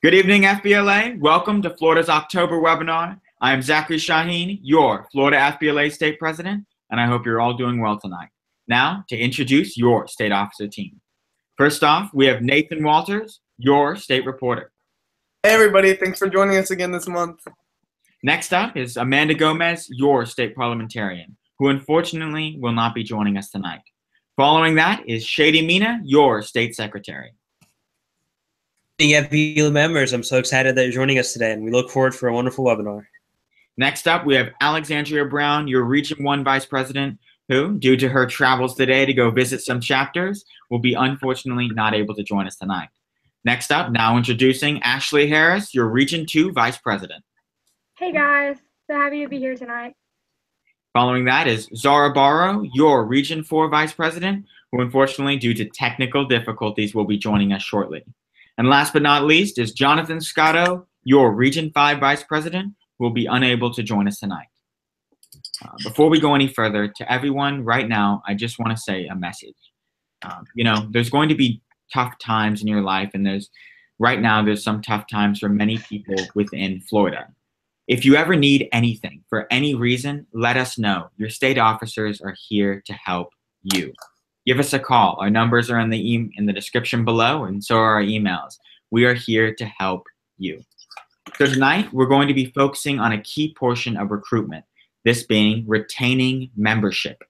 Good evening, FBLA. Welcome to Florida's October webinar. I am Zachary Sahin, your Florida FBLA State President, and I hope you're all doing well tonight. Now, to introduce your state officer team. First off, we have Nathan Walters, your state reporter. Hey everybody, thanks for joining us again this month. Next up is Amanda Gomez, your state parliamentarian, who unfortunately will not be joining us tonight. Following that is Shady Mina, your state secretary. FBLA members, I'm so excited that you're joining us today, and we look forward for a wonderful webinar. Next up, we have Alexandria Brown, your Region 1 Vice President, who, due to her travels today to go visit some chapters, will be unfortunately not able to join us tonight. Next up, now introducing Ashley Harris, your Region 2 Vice President. Hey guys, so happy to be here tonight. Following that is Zahra Barrow, your Region 4 Vice President, who unfortunately, due to technical difficulties, will be joining us shortly. And last but not least is Jonathan Scotto, your Region 5 Vice President, who will be unable to join us tonight. Before we go any further, to everyone right now, I just want to say a message. There's going to be tough times in your life, and right now there's some tough times for many people within Florida. If you ever need anything for any reason, let us know. Your state officers are here to help you. Give us a call. Our numbers are in the description below, and so are our emails. We are here to help you. So tonight, we're going to be focusing on a key portion of recruitment, this being retaining membership.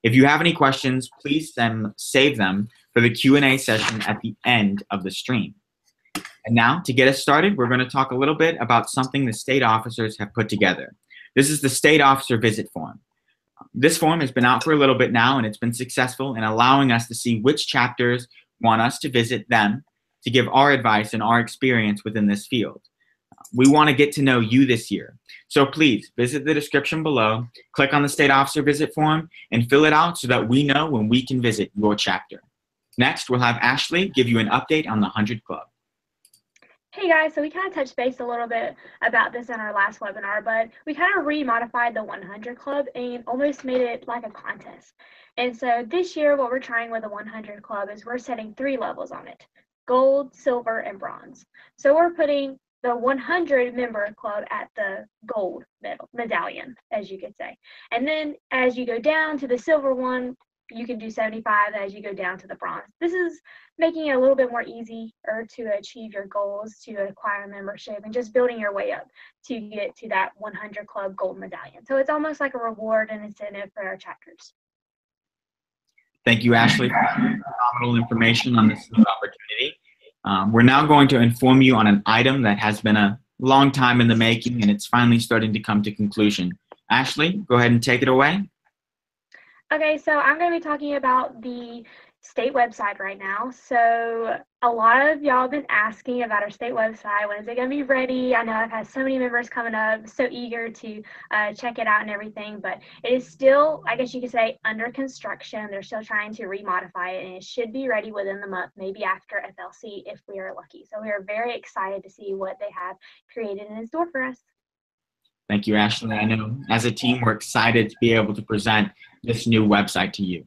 If you have any questions, please save them for the Q&A session at the end of the stream. And now, to get us started, we're going to talk a little bit about something the state officers have put together. This is the State Officer Visit Form. This form has been out for a little bit now, and it's been successful in allowing us to see which chapters want us to visit them to give our advice and our experience within this field. We want to get to know you this year. So please visit the description below, click on the State Officer Visit Form, and fill it out so that we know when we can visit your chapter. Next, we'll have Ashley give you an update on the 100 Club. Hey guys, so we kind of touched base a little bit about this in our last webinar, but we kind of remodified the 100 Club and almost made it like a contest. And so this year, what we're trying with the 100 Club is we're setting 3 levels on it: gold, silver, and bronze. So we're putting the 100 member club at the gold medallion, as you could say. And then as you go down to the silver one, you can do 75 as you go down to the bronze. This is making it a little bit more easier to achieve your goals, to acquire membership, and just building your way up to get to that 100 Club gold medallion. So it's almost like a reward and incentive for our chapters. Thank you, Ashley, for phenomenal information on this new opportunity. We're now going to inform you on an item that has been a long time in the making, and it's finally starting to come to conclusion. Ashley, go ahead and take it away. Okay, so I'm going to be talking about the state website right now. So a lot of y'all have been asking about our state website. When is it going to be ready? I know I've had so many members coming up, so eager to check it out and everything, but it is still, I guess you could say, under construction. They're still trying to remodify it, and it should be ready within the month, maybe after FLC if we are lucky. So we are very excited to see what they have created in store for us. Thank you, Ashley. I know as a team, we're excited to be able to present this new website to you.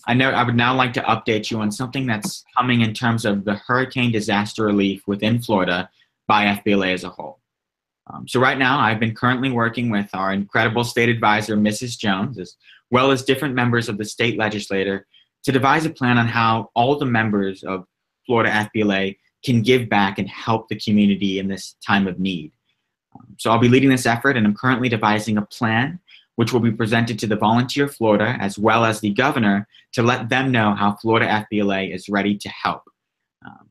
I would now like to update you on something that's coming in terms of the hurricane disaster relief within Florida by FBLA as a whole. So right now, I've been currently working with our incredible state advisor, Mrs. Jones, as well as different members of the state legislature to devise a plan on how all the members of Florida FBLA can give back and help the community in this time of need. So I'll be leading this effort, and I'm currently devising a plan which will be presented to the Volunteer Florida as well as the governor to let them know how Florida FBLA is ready to help.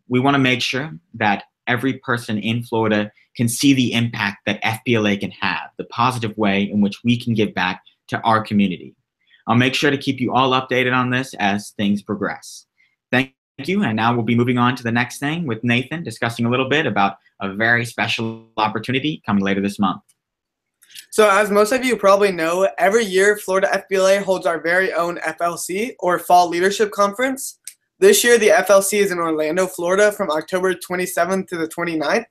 We want to make sure that every person in Florida can see the impact that FBLA can have, the positive way in which we can give back to our community. I'll make sure to keep you all updated on this as things progress. Thank you, and now we'll be moving on to the next thing with Nathan discussing a little bit about a very special opportunity coming later this month. So as most of you probably know, every year Florida FBLA holds our very own FLC, or Fall Leadership Conference. This year the FLC is in Orlando, Florida from October 27th to the 29th.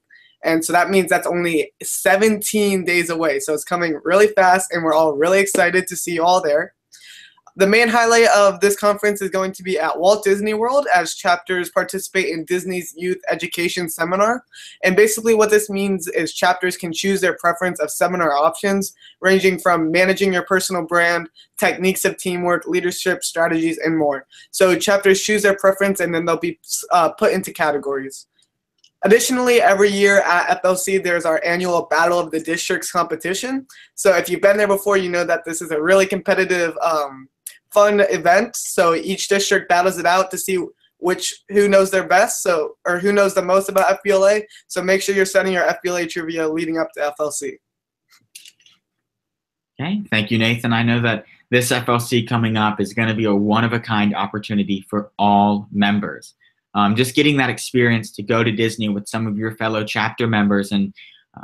And so that means that's only 17 days away. So it's coming really fast, and we're all really excited to see you all there. The main highlight of this conference is going to be at Walt Disney World as chapters participate in Disney's Youth Education Seminar. And basically what this means is chapters can choose their preference of seminar options, ranging from managing your personal brand, techniques of teamwork, leadership, strategies, and more. So chapters choose their preference and then they'll be put into categories. Additionally, every year at FLC, there's our annual Battle of the Districts competition. So if you've been there before, you know that this is a really competitive fun event. So each district battles it out to see who knows their best, or who knows the most about FBLA. So make sure you're studying your FBLA trivia leading up to FLC. Okay, thank you, Nathan. I know that this FLC coming up is going to be a one-of-a-kind opportunity for all members. Just getting that experience to go to Disney with some of your fellow chapter members and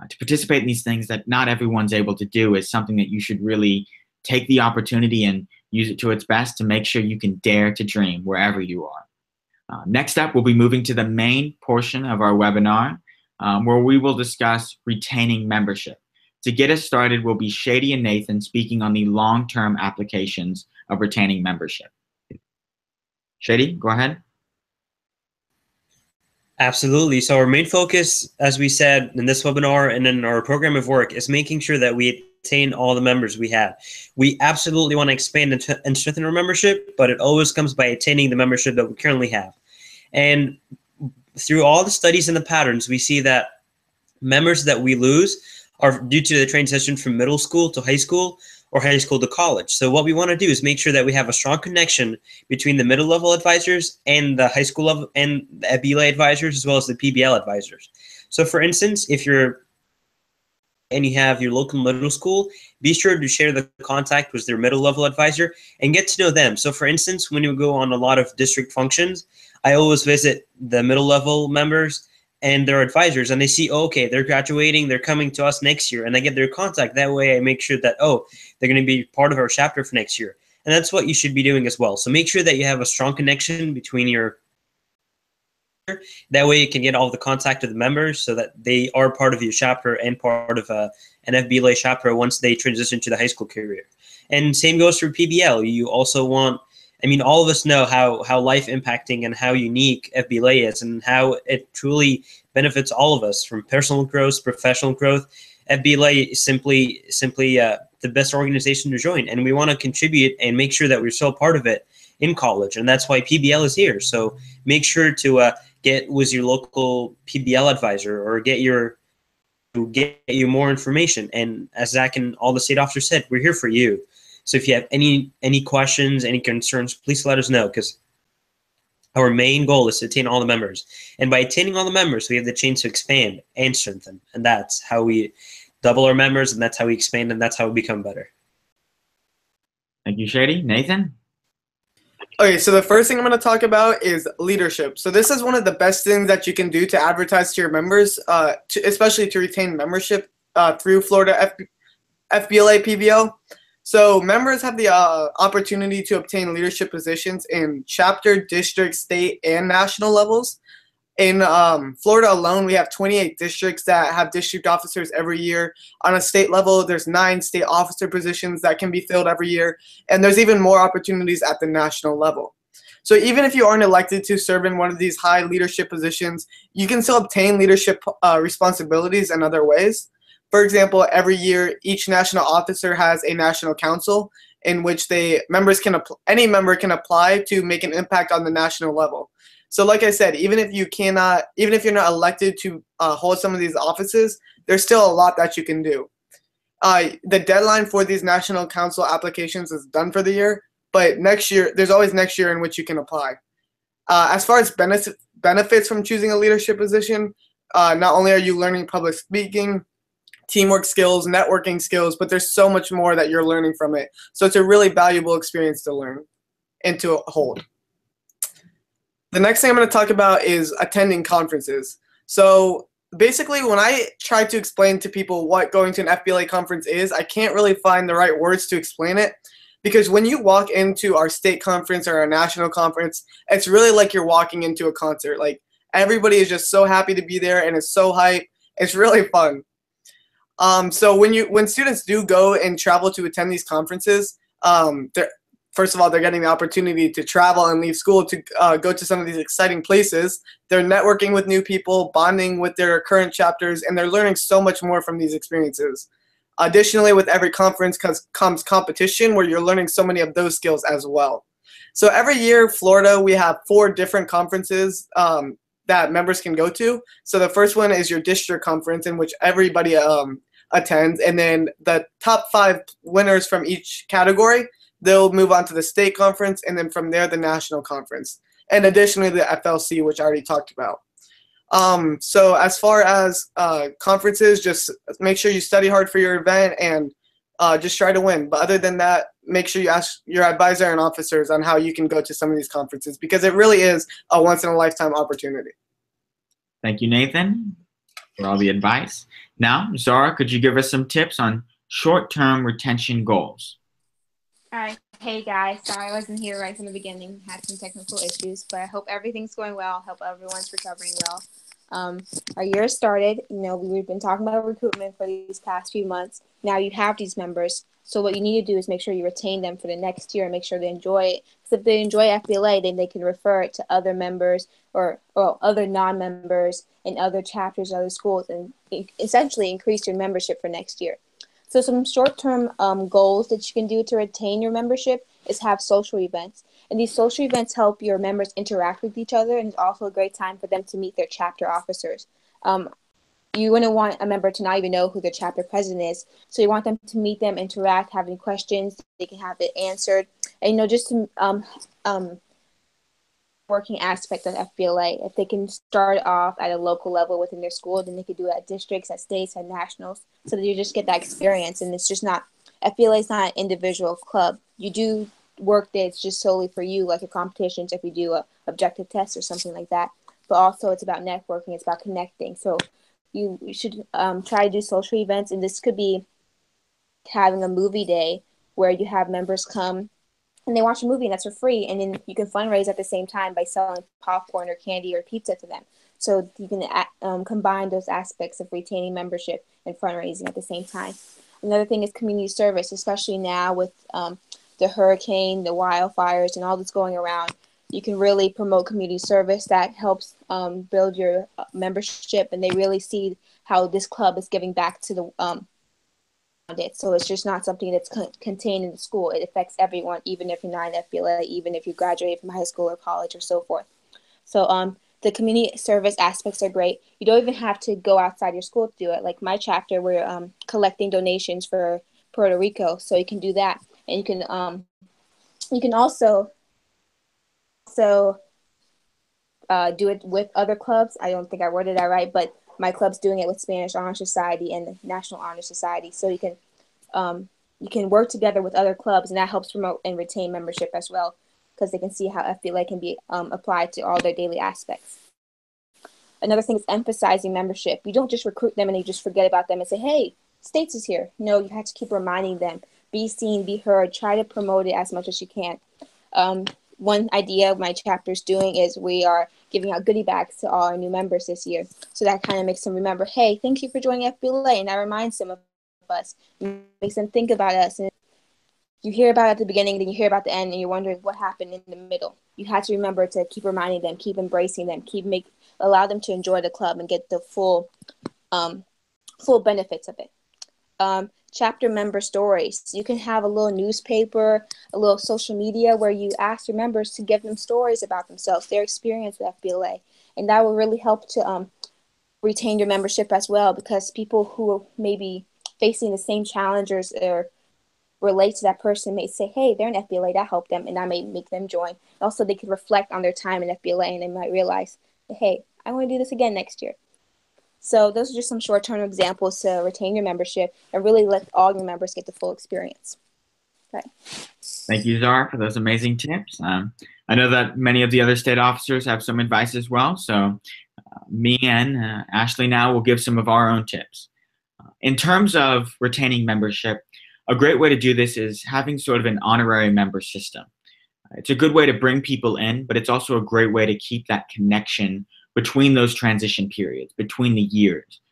to participate in these things that not everyone's able to do is something that you should really take the opportunity and use it to its best to make sure you can dare to dream wherever you are. Next up, we'll be moving to the main portion of our webinar where we will discuss retaining membership. To get us started will be Shady and Nathan speaking on the long-term applications of retaining membership. Shady, go ahead. Absolutely. So our main focus, as we said in this webinar and in our program of work, is making sure that we retain all the members we have. We absolutely want to expand and strengthen our membership, but it always comes by attaining the membership that we currently have. And through all the studies and the patterns, we see that members that we lose are due to the transition from middle school to high school or high school to college. So what we want to do is make sure that we have a strong connection between the middle level advisors and the high school level and the FBLA advisors, as well as the PBL advisors. So for instance, if you're and you have your local middle school, be sure to share the contact with their middle level advisor and get to know them. So for instance, when you go on a lot of district functions, I always visit the middle level members and their advisors, and they see, oh, okay, they're graduating, they're coming to us next year, and I get their contact. That way I make sure that, oh, they're going to be part of our chapter for next year. And that's what you should be doing as well. So make sure that you have a strong connection between your, that way you can get all the contact of the members so that they are part of your chapter and part of an FBLA chapter once they transition to the high school career. And same goes for PBL. You also want, I mean, all of us know how life impacting and how unique FBLA is and how it truly benefits all of us from personal growth, professional growth. FBLA is simply the best organization to join, and we want to contribute and make sure that we're still part of it in college, and that's why PBL is here. So make sure to get with your local PBL advisor or get you more information. And as Zach and all the state officers said, we're here for you. So if you have any questions, any concerns, please let us know, because our main goal is to attain all the members. And by attaining all the members, we have the chance to expand and strengthen. And that's how we double our members, and that's how we expand, and that's how we become better. Thank you, Shady. Nathan? Okay, so the first thing I'm going to talk about is leadership. So this is one of the best things that you can do to advertise to your members, especially to retain membership through Florida FBLA PBL. So members have the opportunity to obtain leadership positions in chapter, district, state, and national levels. In Florida alone, we have 28 districts that have district officers every year. On a state level, there's 9 state officer positions that can be filled every year. And there's even more opportunities at the national level. So even if you aren't elected to serve in one of these high leadership positions, you can still obtain leadership responsibilities in other ways. For example, every year, each national officer has a national council in which any member can apply to make an impact on the national level. So like I said, even if you're not elected to hold some of these offices, there's still a lot that you can do. The deadline for these national council applications is done for the year, but next year, there's always next year in which you can apply. As far as benefits from choosing a leadership position, not only are you learning public speaking, teamwork skills, networking skills, but there's so much more that you're learning from it. So it's a really valuable experience to learn and to hold. The next thing I'm going to talk about is attending conferences. So basically, when I try to explain to people what going to an FBLA conference is, I can't really find the right words to explain it. Because when you walk into our state conference or our national conference, it's really like you're walking into a concert. Like, everybody is just so happy to be there, and it's so hype. It's really fun. So when students do go and travel to attend these conferences, first of all, they're getting the opportunity to travel and leave school to go to some of these exciting places. They're networking with new people, bonding with their current chapters, and they're learning so much more from these experiences. Additionally, with every conference comes competition, where you're learning so many of those skills as well. So every year, Florida, we have 4 different conferences that members can go to. So the first one is your district conference, in which everybody attends, and then the top 5 winners from each category, they'll move on to the state conference, and then from there, the national conference. And additionally, the FLC, which I already talked about. So as far as conferences, just make sure you study hard for your event and just try to win. But other than that, make sure you ask your advisor and officers on how you can go to some of these conferences, because it really is a once-in-a-lifetime opportunity. Thank you, Nathan, for all the advice. Now, Zahra, could you give us some tips on short-term retention goals? All right. Hey, guys. Sorry I wasn't here right from the beginning. Had some technical issues, but I hope everything's going well. Hope everyone's recovering well. Our year started. We've been talking about recruitment for these past few months. Now you have these members. So what you need to do is make sure you retain them for the next year and make sure they enjoy it. Because if they enjoy FBLA, then they can refer it to other members or other non-members in other chapters, other schools, and essentially increase your membership for next year. So some short-term goals that you can do to retain your membership is have social events. And these social events help your members interact with each other, and it's also a great time for them to meet their chapter officers. You wouldn't want a member to not even know who their chapter president is. So you want them to meet them, interact, have any questions, they can have it answered. And, just to working aspect of FBLA. If they can start off at a local level within their school, then they could do it at districts, at states, at nationals, so that you just get that experience. And it's just not, FBLA is not an individual club. You do work that's just solely for you, like your competitions, if you do a objective test or something like that. But also it's about networking, it's about connecting. So you should try to do social events, and this could be having a movie day where you have members come and they watch a movie, and that's for free. And then you can fundraise at the same time by selling popcorn or candy or pizza to them. So you can combine those aspects of retaining membership and fundraising at the same time. Another thing is community service, especially now with the hurricane, the wildfires, and all that's going around. You can really promote community service that helps build your membership, and they really see how this club is giving back to the it. So it's just not something that's contained in the school. It affects everyone, even if you're not in FBLA, even if you graduate from high school or college or so forth. So the community service aspects are great. You don't even have to go outside your school to do it. Like my chapter, we're collecting donations for Puerto Rico, so you can do that. And you can also do it with other clubs. I don't think I worded that right, but my club's doing it with Spanish Honor Society and the National Honor Society. So you can work together with other clubs, and that helps promote and retain membership as well, because they can see how FBLA can be applied to all their daily aspects. Another thing is emphasizing membership. You don't just recruit them and you just forget about them and say, hey, States is here. No, you have to keep reminding them. Be seen, be heard. Try to promote it as much as you can. One idea my chapter's doing is we are giving out goodie bags to all our new members this year. So that kind of makes them remember, hey, thank you for joining FBLA. And that reminds them of us. It makes them think about us. And you hear about it at the beginning, then you hear about the end, and you're wondering what happened in the middle. You have to remember to keep reminding them, keep embracing them, allow them to enjoy the club and get the full benefits of it. Chapter member stories. You can have a little newspaper, a little social media where you ask your members to give them stories about themselves, their experience with FBLA. And that will really help to retain your membership as well, because people who may be facing the same challenges or relate to that person may say, hey, they're in FBLA, that helped them, and that may make them join. Also, they can reflect on their time in FBLA, and they might realize, hey, I want to do this again next year. So those are just some short-term examples to retain your membership and really let all your members get the full experience. Okay. Thank you, Zahra, for those amazing tips. I know that many of the other state officers have some advice as well. So me and Ashley now will give some of our own tips. In terms of retaining membership, a great way to do this is having sort of an honorary member system. It's a good way to bring people in, but it's also a great way to keep that connection between those transition periods, between the years,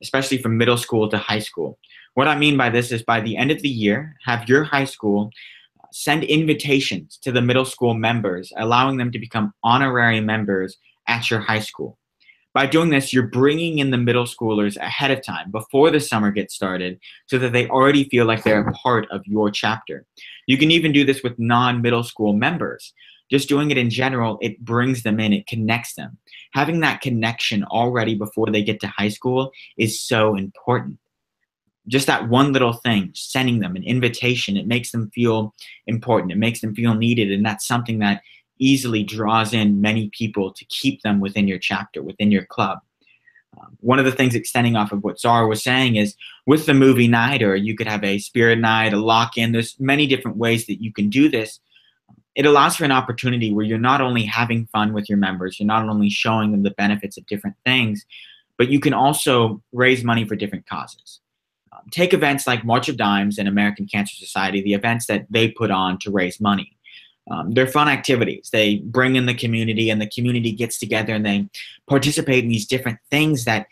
especially from middle school to high school. What I mean by this is by the end of the year, have your high school Send invitations to the middle school members, allowing them to become honorary members at your high school. By doing this, you're bringing in the middle schoolers ahead of time, before the summer gets started, so that they already feel like they're a part of your chapter. You can even do this with non-middle school members. Just doing it in general, it brings them in, it connects them. Having that connection already before they get to high school is so important. Just that one little thing, sending them an invitation, it makes them feel important, it makes them feel needed, and that's something that easily draws in many people to keep them within your chapter, within your club. One of the things, extending off of what Zahra was saying, is with the movie night, or you could have a spirit night, a lock-in, there's many different ways that you can do this. It allows for an opportunity where you're not only having fun with your members, you're not only showing them the benefits of different things, but you can also raise money for different causes. Take events like March of Dimes and American Cancer Society, the events that they put on to raise money. They're fun activities. They bring in the community, and the community gets together and they participate in these different things that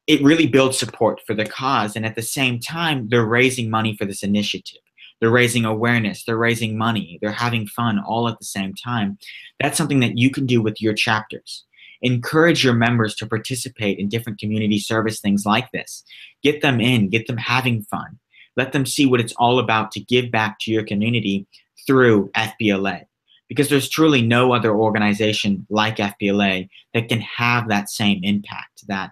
it really builds support for the cause. And at the same time, they're raising money for this initiative. They're raising awareness. They're raising money. They're having fun all at the same time. That's something that you can do with your chapters. Encourage your members to participate in different community service things like this. Get them in, get them having fun. Let them see what it's all about to give back to your community through FBLA, because there's truly no other organization like FBLA that can have that same impact that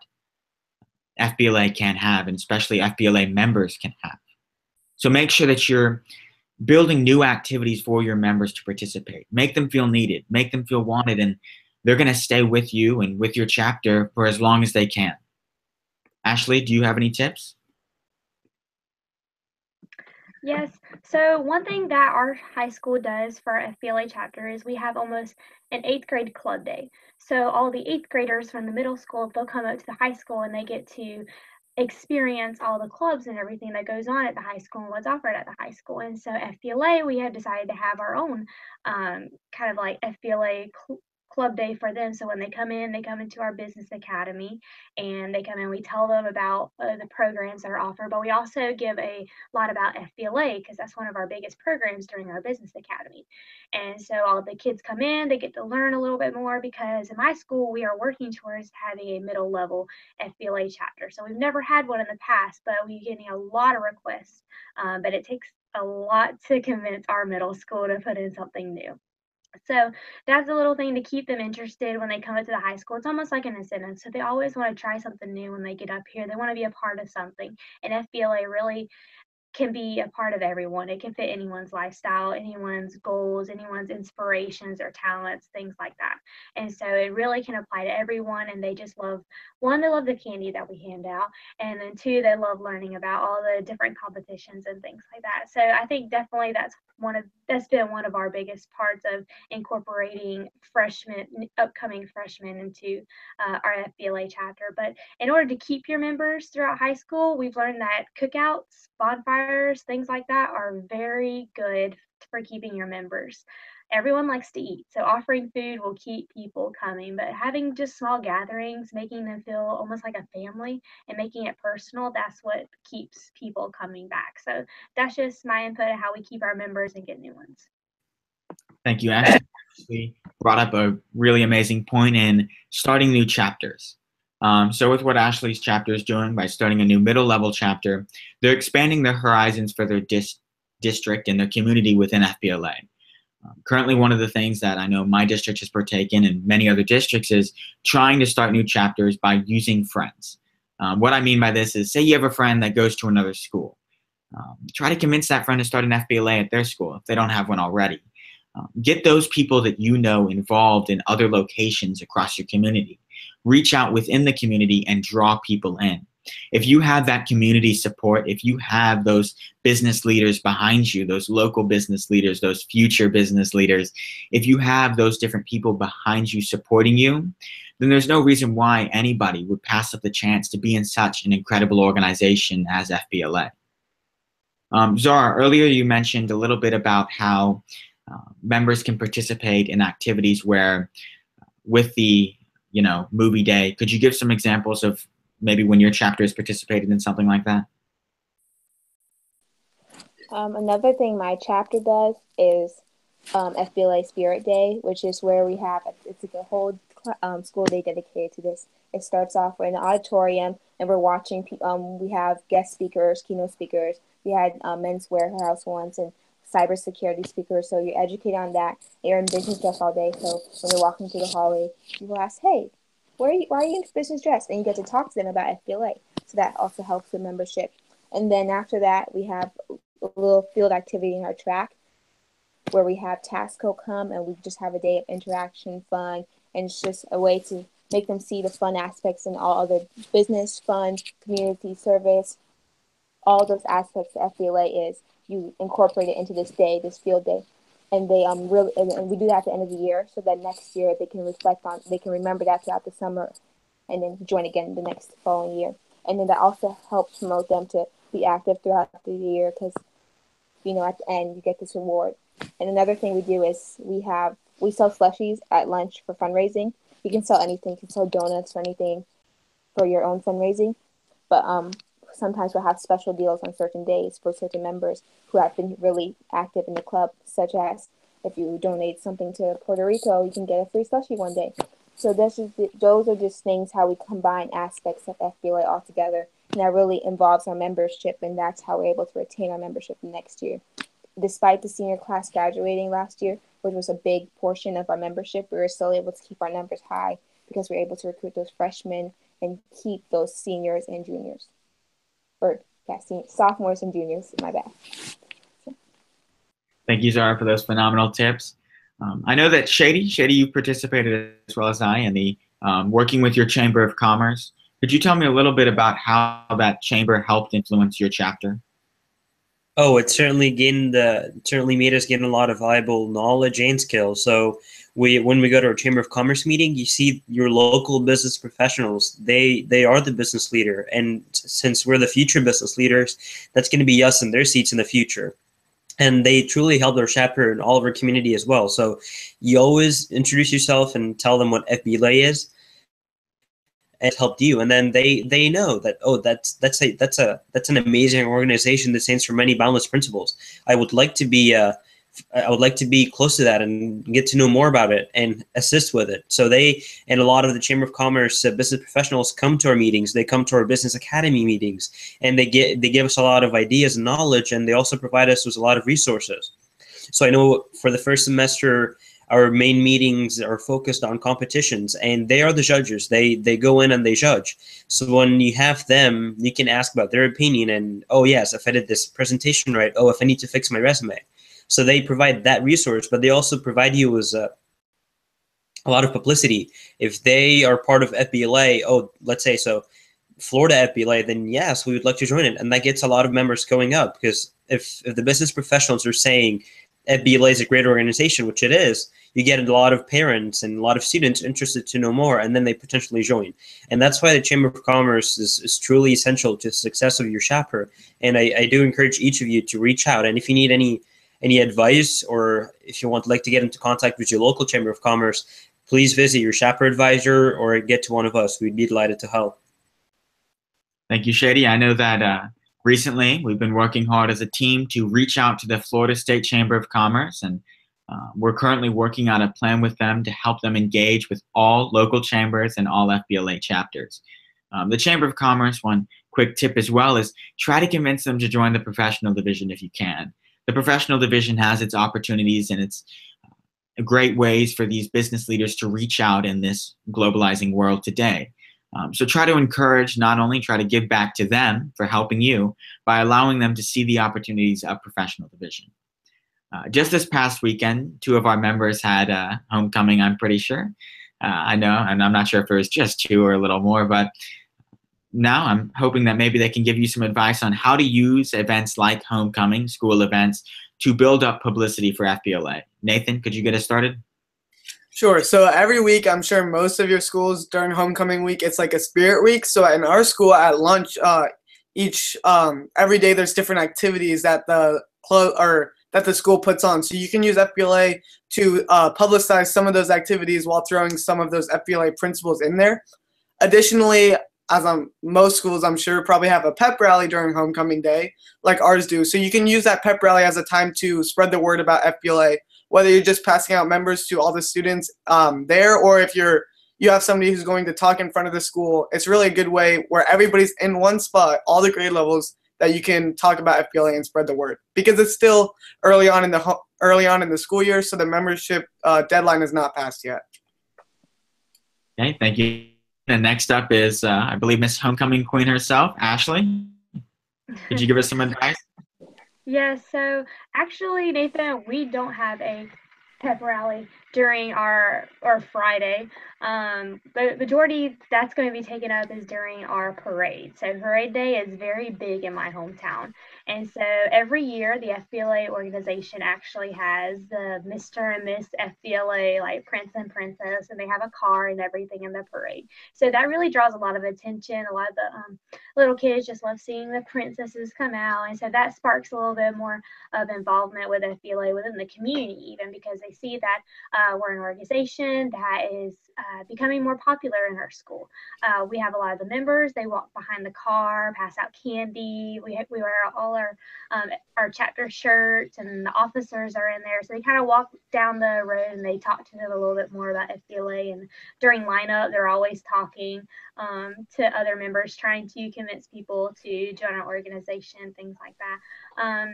FBLA can have, and especially FBLA members can have. So make sure that you're building new activities for your members to participate. Make them feel needed, make them feel wanted, and they're going to stay with you and with your chapter for as long as they can. Ashley, do you have any tips? Yes. So one thing that our high school does for our FBLA chapter is we have almost an 8th grade club day. So all the 8th graders from the middle school, they'll come up to the high school and they get to experience all the clubs and everything that goes on at the high school and what's offered at the high school. And so FBLA, we have decided to have our own kind of like FBLA club day for them. So when they come into our business academy, and they come in, we tell them about the programs that are offered, but we also give a lot about FBLA, because that's one of our biggest programs during our business academy. And so all the kids come in, they get to learn a little bit more, because in my school we are working towards having a middle level FBLA chapter. So we've never had one in the past, but we're getting a lot of requests, but it takes a lot to convince our middle school to put in something new. So that's a little thing to keep them interested when they come up to the high school. It's almost like an incentive. So they always want to try something new when they get up here. They want to be a part of something. And FBLA really can be a part of everyone. It can fit anyone's lifestyle, anyone's goals, anyone's inspirations or talents, things like that. And so it really can apply to everyone. And they just love, one, they love the candy that we hand out. And then 2, they love learning about all the different competitions and things like that. So I think definitely that's been one of our biggest parts of incorporating upcoming freshmen into our FBLA chapter. But in order to keep your members throughout high school, we've learned that cookouts, bonfires, things like that are very good for keeping your members. Everyone likes to eat, so offering food will keep people coming, but having just small gatherings, making them feel almost like a family and making it personal, that's what keeps people coming back. So that's just my input of how we keep our members and get new ones. Thank you, Ashley. We brought up a really amazing point in starting new chapters. So with what Ashley's chapter is doing by starting a new middle level chapter, they're expanding their horizons for their district and their community within FBLA. Currently, one of the things that I know my district has partaken and many other districts is trying to start new chapters by using friends. What I mean by this is, say you have a friend that goes to another school. Try to convince that friend to start an FBLA at their school if they don't have one already. Get those people that you know involved in other locations across your community. Reach out within the community and draw people in. If you have that community support, if you have those business leaders behind you, those local business leaders, those future business leaders, if you have those different people behind you supporting you, then there's no reason why anybody would pass up the chance to be in such an incredible organization as FBLA. Zahra, earlier you mentioned a little bit about how members can participate in activities where with the movie day. Could you give some examples of maybe when your chapter has participated in something like that? Another thing my chapter does is FBLA Spirit Day, which is where we have it's like a whole school day dedicated to this. It starts off in an auditorium, and we're watching. We have guest speakers, keynote speakers. We had Men's Warehouse once and cybersecurity speakers. So you're educated on that. You're in business dress all day. So when you're walking through the hallway, people ask, "Hey, why are you in business dress?" And you get to talk to them about FBLA. So that also helps with membership. And then after that, we have a little field activity in our track where we have Tasco come and we just have a day of interaction, fun, and it's just a way to make them see the fun aspects and all other business, fun, community service, all those aspects that FBLA is. You incorporate it into this day, this field day, and they really and we do that at the end of the year, so that next year they can reflect on, they can remember that throughout the summer, and then join again the next following year. And then that also helps promote them to be active throughout the year because, you know, at the end you get this reward. And another thing we do is we sell slushies at lunch for fundraising. You can sell anything. You can sell donuts or anything for your own fundraising. But sometimes we'll have special deals on certain days for certain members who have been really active in the club, such as if you donate something to Puerto Rico, you can get a free slushie one day. So those are just things how we combine aspects of FBLA all together. And that really involves our membership, and that's how we're able to retain our membership next year. Despite the senior class graduating last year, which was a big portion of our membership, we were still able to keep our numbers high because we were able to recruit those freshmen and keep those seniors and juniors. Sophomores and juniors, my bad. Thank you, Zahra, for those phenomenal tips. I know that Shady, you participated as well as I in the working with your Chamber of Commerce. Could you tell me a little bit about how that chamber helped influence your chapter? Oh, it certainly made us gain a lot of valuable knowledge and skills. So when we go to our Chamber of Commerce meeting, you see your local business professionals. They are the business leader, and since we're the future business leaders, that's going to be us in their seats in the future. And they truly help our chapter and all of our community as well. So you always introduce yourself and tell them what FBLA is. It helped you, and then they know that, oh, that's an amazing organization that stands for many boundless principles. I would like to be close to that and get to know more about it and assist with it. So they and a lot of the Chamber of Commerce business professionals come to our meetings. They come to our business academy meetings, and they give us a lot of ideas and knowledge, and they also provide us with a lot of resources. So I know for the first semester, our main meetings are focused on competitions, and they are the judges. They go in and they judge. So when you have them, you can ask about their opinion and, oh yes, if I did this presentation right, oh, if I need to fix my resume. So they provide that resource, but they also provide you with a lot of publicity. If they are part of FBLA, oh, let's say so, Florida FBLA, then yes, we would like to join it. And that gets a lot of members going up, because if the business professionals are saying FBLA is a great organization, which it is, you get a lot of parents and a lot of students interested to know more, and then they potentially join. And that's why the Chamber of Commerce is truly essential to the success of your chapter. And I do encourage each of you to reach out. And if you need any advice, or if you want to get into contact with your local Chamber of Commerce, please visit your chapter advisor or get to one of us. We'd be delighted to help. Thank you, Shady. I know that recently we've been working hard as a team to reach out to the Florida State Chamber of Commerce, and we're currently working on a plan with them to help them engage with all local chambers and all FBLA chapters. The Chamber of Commerce, one quick tip as well, is try to convince them to join the professional division if you can. The professional division has its opportunities and its great ways for these business leaders to reach out in this globalizing world today. So try to encourage, not only try to give back to them for helping you, by allowing them to see the opportunities of professional division. Just this past weekend, 2 of our members had homecoming, I'm pretty sure. I know, and I'm not sure if it was just 2 or a little more, but now I'm hoping that maybe they can give you some advice on how to use events like homecoming, school events, to build up publicity for FBLA. Nathan, could you get us started? Sure. So every week, I'm sure most of your schools during homecoming week, it's like a spirit week. So in our school at lunch, every day there's different activities that that the school puts on. So you can use FBLA to publicize some of those activities while throwing some of those FBLA principles in there. Additionally, most schools, I'm sure, probably have a pep rally during homecoming day, like ours do. So you can use that pep rally as a time to spread the word about FBLA, whether you're just passing out members to all the students there, or if you have somebody who's going to talk in front of the school. It's really a good way where everybody's in one spot, all the grade levels, that you can talk about FBLA and spread the word, because it's still early on in the school year, so the membership deadline is not passed yet. Okay, thank you. And next up is, I believe, Miss Homecoming Queen herself, Ashley. Could you give us some advice? Yeah, so actually, Nathan, we don't have a pep rally during our Friday. The majority that's going to be taken up is during our parade. So parade day is very big in my hometown. And so every year the FBLA organization actually has the Mr. and Miss FBLA, like Prince and Princess, and they have a car and everything in the parade. So that really draws a lot of attention. A lot of the little kids just love seeing the princesses come out. And so that sparks a little bit more of involvement with FBLA within the community, even because they see that we're an organization that is becoming more popular in our school. We have a lot of the members. They walk behind the car, pass out candy. We wear all our chapter shirts, and the officers are in there. So they kind of walk down the road and they talk to them a little bit more about FBLA. And during lineup, they're always talking to other members, trying to convince people to join our organization, things like that.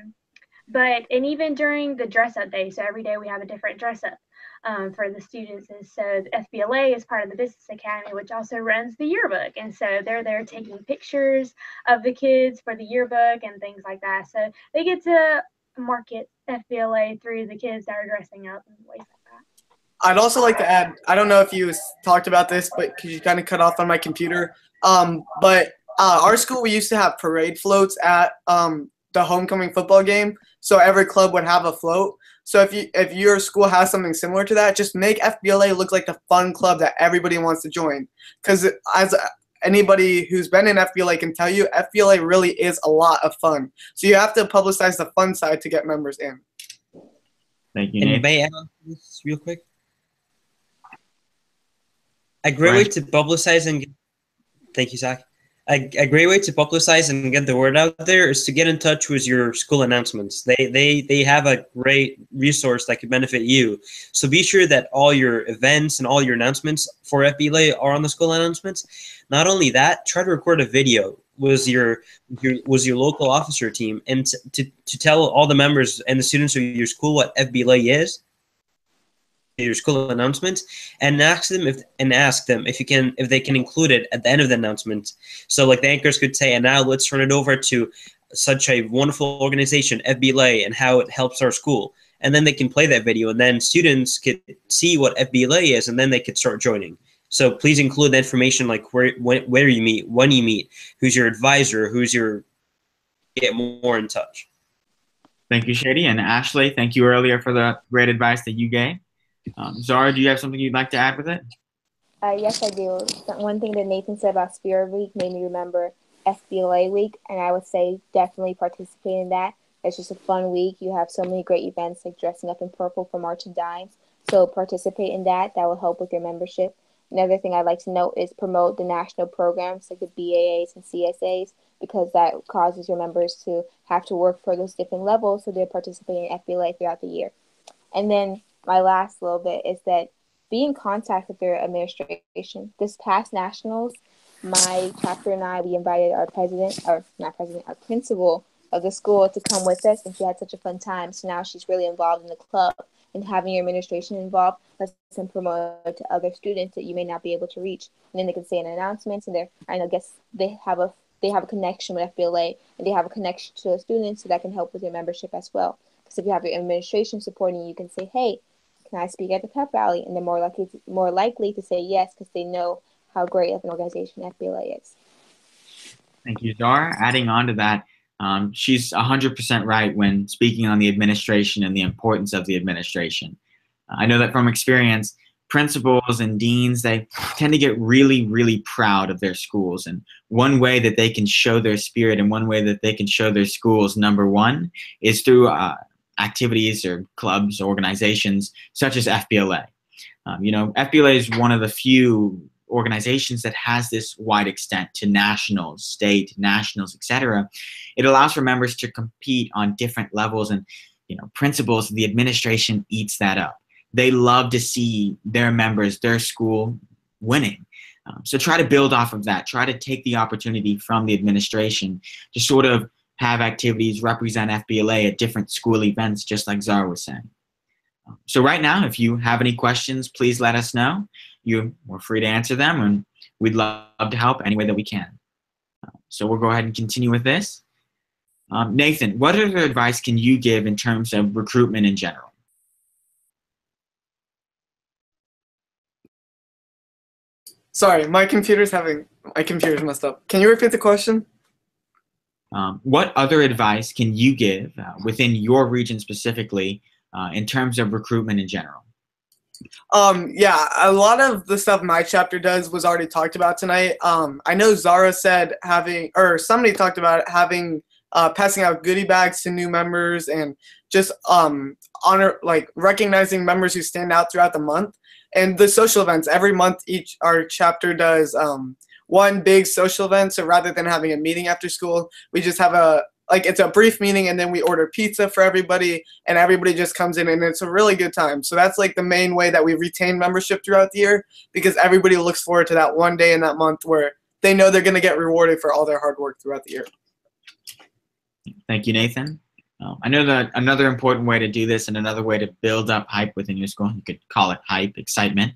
And even during the dress up day, so every day we have a different dress up for the students. And so the FBLA is part of the Business Academy, which also runs the yearbook. And so they're there taking pictures of the kids for the yearbook and things like that. So they get to market FBLA through the kids that are dressing up and ways like that. I'd also like to add, I don't know if you talked about this, but because you kind of cut off on my computer, but our school, we used to have parade floats at the homecoming football game. So every club would have a float. So if your school has something similar to that, just make FBLA look like the fun club that everybody wants to join. Because as anybody who's been in FBLA can tell you, FBLA really is a lot of fun. So you have to publicize the fun side to get members in. Thank you, And Nate. may I add on to this real quick? A great way to publicize and thank you, Zach. A great way to publicize and get the word out there is to get in touch with your school announcements. They have a great resource that could benefit you. So be sure that all your events and all your announcements for FBLA are on the school announcements. Not only that, try to record a video with your local officer team and to tell all the members and the students of your school what FBLA is, your school announcements, and ask them if they can include it at the end of the announcement. So like the anchors could say, and now let's turn it over to such a wonderful organization, FBLA, and how it helps our school. And then they can play that video, and then students could see what FBLA is, and then they could start joining. So please include the information like where you meet, when you meet, who's your advisor, get more in touch. Thank you, Shady. And Ashley, thank you earlier for the great advice that you gave. Zahra, do you have something you'd like to add with it? Yes, I do. One thing that Nathan said about Spirit Week made me remember FBLA Week, and I would say definitely participate in that. It's just a fun week. You have so many great events like dressing up in purple for March and Dimes. So participate in that. That will help with your membership. Another thing I'd like to note is promote the national programs like the BAAs and CSAs, because that causes your members to have to work for those different levels, so they're participating in FBLA throughout the year. And then my last little bit is that be in contact with your administration. This past nationals, my chapter and I, we invited our principal of the school to come with us, and she had such a fun time. So now she's really involved in the club, and having your administration involved lets them promote to other students that you may not be able to reach. And then they can say in announcements, and I guess they have a connection with FBLA, and they have a connection to the students, so that can help with your membership as well. Because if you have your administration supporting you, can say, hey, can I speak at the pep rally? And they're more likely to say yes, because they know how great of an organization FBLA is. Thank you, Zahra. Adding on to that, she's 100% right when speaking on the administration and the importance of the administration. I know that from experience, principals and deans, they tend to get really, really proud of their schools. And one way that they can show their spirit and one way that they can show their schools, number one, is through activities or clubs, organizations such as FBLA. FBLA is one of the few organizations that has this wide extent to nationals, state, nationals, etc., it allows for members to compete on different levels, and principals, the administration eats that up. They love to see their members, their school winning. So try to build off of that. Try to take the opportunity from the administration to sort of have activities represent FBLA at different school events, just like Zahra was saying. So right now, if you have any questions, please let us know. We're free to answer them, and we'd love to help any way that we can. So we'll go ahead and continue with this. Nathan, what other advice can you give in terms of recruitment in general? Sorry, my computer's messed up. Can you repeat the question? What other advice can you give within your region specifically in terms of recruitment in general? Yeah, a lot of the stuff my chapter does was already talked about tonight. I know Zahra said somebody talked about having passing out goodie bags to new members, and just recognizing members who stand out throughout the month. And the social events, every month our chapter does one big social event. So rather than having a meeting after school, we just have it's a brief meeting, and then we order pizza for everybody, and everybody just comes in, and it's a really good time. So that's like the main way that we retain membership throughout the year, because everybody looks forward to that one day in that month where they know they're going to get rewarded for all their hard work throughout the year. Thank you, Nathan. I know that another important way to do this, and another way to build up hype within your school, you could call it hype, excitement,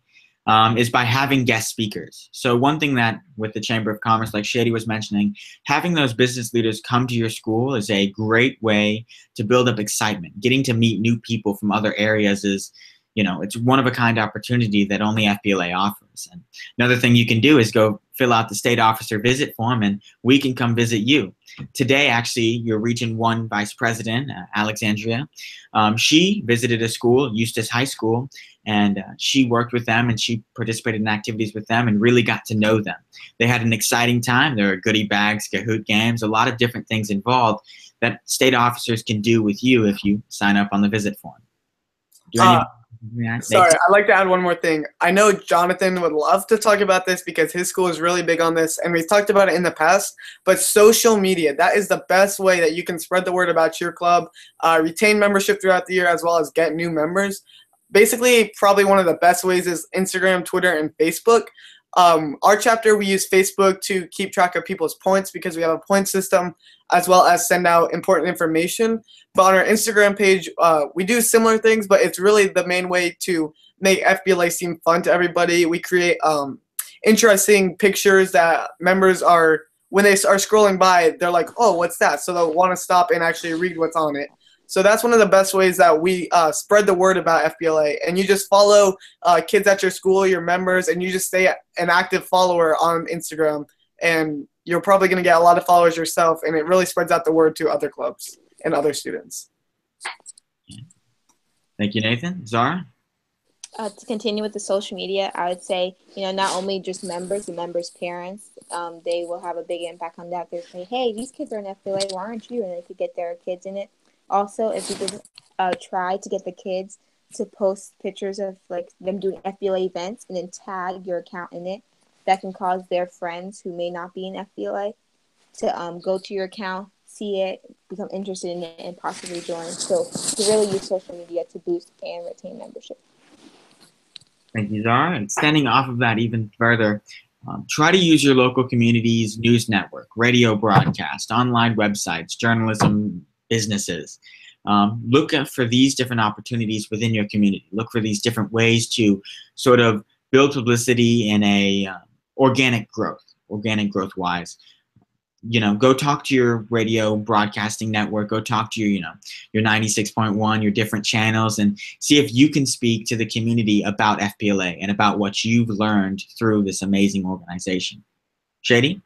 is by having guest speakers. So one thing that with the Chamber of Commerce, like Shady was mentioning, having those business leaders come to your school is a great way to build up excitement. Getting to meet new people from other areas is, it's one of a kind opportunity that only FBLA offers. And another thing you can do is go fill out the state officer visit form, and we can come visit you. Today, actually, your Region 1 Vice President, Alexandria, she visited a school, Eustis High School, and she worked with them, and she participated in activities with them and really got to know them. They had an exciting time. There were goodie bags, Kahoot games, a lot of different things involved that state officers can do with you if you sign up on the visit form. Sorry, I'd like to add one more thing. I know Jonathan would love to talk about this because his school is really big on this, and we've talked about it in the past, but social media, that is the best way that you can spread the word about your club, retain membership throughout the year, as well as get new members. Basically, probably one of the best ways is Instagram, Twitter, and Facebook. Our chapter, we use Facebook to keep track of people's points because we have a point system, as well as send out important information. But on our Instagram page, we do similar things, but it's really the main way to make FBLA seem fun to everybody. We create interesting pictures that members when they are scrolling by, they're like, oh, what's that? So they'll want to stop and actually read what's on it. So that's one of the best ways that we spread the word about FBLA. And you just follow kids at your school, your members, and you just stay an active follower on Instagram. And you're probably going to get a lot of followers yourself, and it really spreads out the word to other clubs and other students. Thank you, Nathan. Zahra? To continue with the social media, I would say, not only just members, the members' parents, they will have a big impact on that. They say, hey, these kids are in FBLA, why aren't you? And they could get their kids in it. Also, if you could try to get the kids to post pictures of them doing FBLA events and then tag your account in it, that can cause their friends who may not be in FBLA to go to your account, see it, become interested in it, and possibly join. So to really use social media to boost and retain membership. Thank you, Zahra. And standing off of that even further, try to use your local community's news network, radio broadcast, online websites, journalism, businesses. Look for these different opportunities within your community. Look for these different ways to sort of build publicity in a organic growth wise. Go talk to your radio broadcasting network, go talk to your 96.1, your different channels, and see if you can speak to the community about FBLA and about what you've learned through this amazing organization. Shady?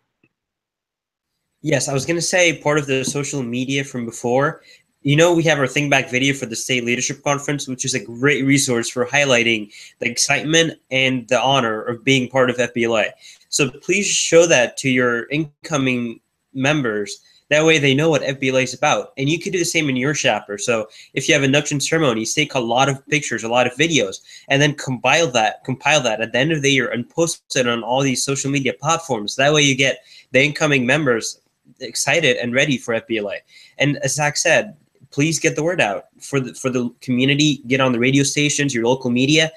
Yes, I was going to say part of the social media from before. We have our Think Back video for the State Leadership Conference, which is a great resource for highlighting the excitement and the honor of being part of FBLA. So please show that to your incoming members That way they know what FBLA is about. And you could do the same in your chapter. So if you have induction ceremonies, take a lot of pictures, a lot of videos, and then compile that at the end of the year and post it on all these social media platforms. That way you get the incoming members excited and ready for FBLA. And as Zach said, please get the word out for the community. Get on the radio stations, your local media.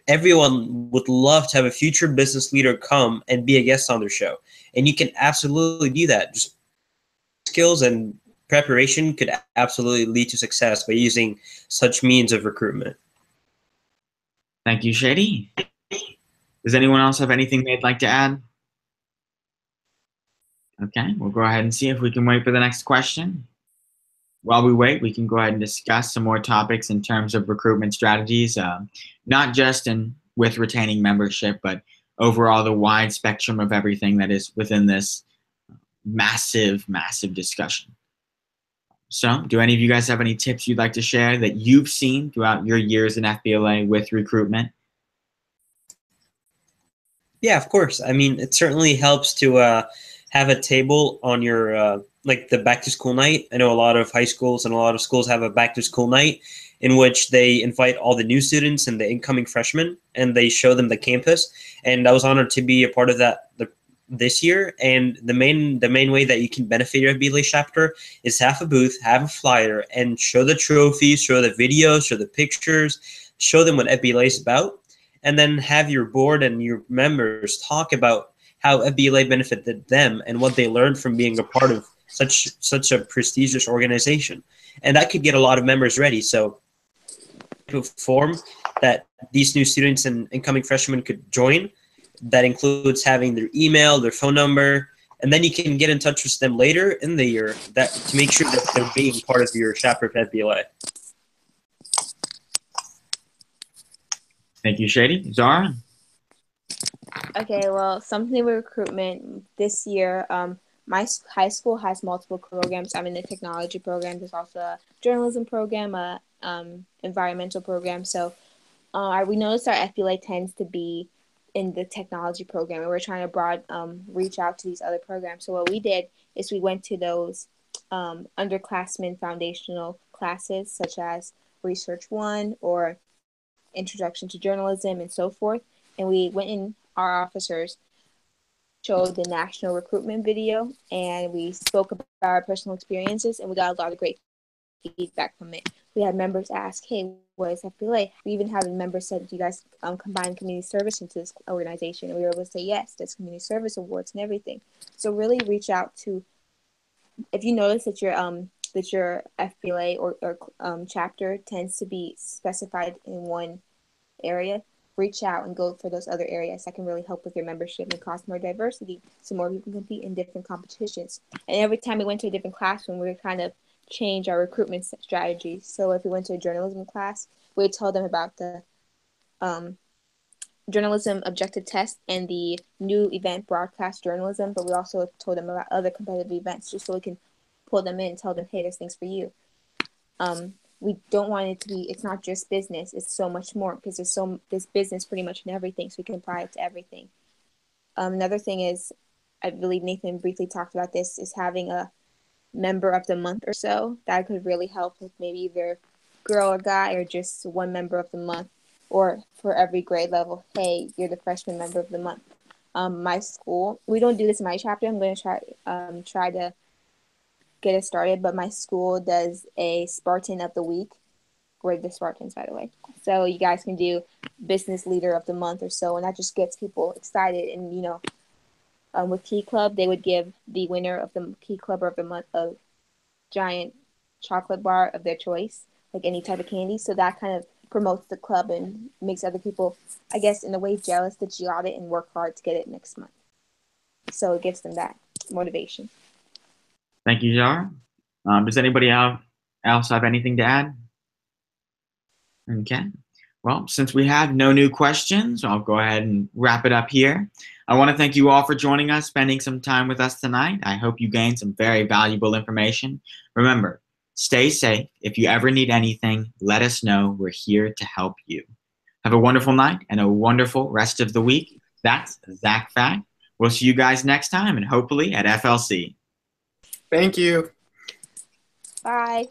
Everyone would love to have a future business leader come and be a guest on their show. And you can absolutely do that. Just skills and preparation could absolutely lead to success by using such means of recruitment. Thank you, Shady. Does anyone else have anything they'd like to add? Okay, we'll go ahead and see if we can wait for the next question. While we wait, we can go ahead and discuss some more topics in terms of recruitment strategies, not just with retaining membership, but overall the wide spectrum of everything that is within this massive, massive discussion. So, do any of you guys have any tips you'd like to share that you've seen throughout your years in FBLA with recruitment? Yeah, of course. I mean, it certainly helps to have a table on your like the back to school night. I know a lot of high schools and a lot of schools have a back to school night in which they invite all the new students and the incoming freshmen and they show them the campus. And I was honored to be a part of that this year. And the main way that you can benefit your FBLA chapter is have a booth, have a flyer, and show the trophies, show the videos, show the pictures, show them what FBLA is about, and then have your board and your members talk about how FBLA benefited them and what they learned from being a part of such a prestigious organization. And that could get a lot of members ready. So a form that these new students and incoming freshmen could join that includes having their email, their phone number, and then you can get in touch with them later in the year to make sure that they're being part of your chapter of FBLA. Thank you, Shady. Zahra? Okay, well, something with recruitment this year, my high school has multiple programs. I'm in the technology program. There's also a journalism program, a environmental program. So we noticed our FBLA tends to be in the technology program, and we're trying to reach out to these other programs. So what we did is we went to those underclassmen foundational classes, such as Research 1 or Introduction to Journalism and so forth. And we went in, our officers showed the national recruitment video, and we spoke about our personal experiences, and we got a lot of great feedback from it. We had members ask, hey, what is FBLA? We even had a member said, do you guys combine community service into this organization? And we were able to say, yes, there's community service awards and everything. So really reach out to, if you notice that your FBLA or chapter tends to be specified in one area, reach out and go for those other areas that can really help with your membership and cause more diversity so more people can compete in different competitions. And every time we went to a different classroom, we would kind of change our recruitment strategy. So if we went to a journalism class, we would tell them about the journalism objective test and the new event broadcast journalism, but we also told them about other competitive events just so we can pull them in and tell them, hey, there's things for you. We don't want it to be, it's not just business, it's so much more, because there's business pretty much in everything, so we can apply it to everything. Another thing is, I believe Nathan briefly talked about this, is having a member of the month or so. That could really help with maybe either girl or guy, or just one member of the month, or for every grade level, hey, you're the freshman member of the month. My school, we don't do this in my chapter, I'm going to try to get it started, but my school does a Spartan of the week. We're the Spartans, by the way. So you guys can do business leader of the month or so, and that just gets people excited. And, you know, with Key Club, they would give the winner of the Key Club of the month a giant chocolate bar of their choice, like any type of candy. So that kind of promotes the club and makes other people, I guess, in a way jealous that you got it and work hard to get it next month. So it gives them that motivation. Thank you, Zahra. Does anybody else have anything to add? Okay. Well, since we have no new questions, I'll go ahead and wrap it up here. I want to thank you all for joining us, spending some time with us tonight. I hope you gained some very valuable information. Remember, stay safe. If you ever need anything, let us know. We're here to help you. Have a wonderful night and a wonderful rest of the week. That's Zach Fact. We'll see you guys next time, and hopefully at FLC. Thank you. Bye.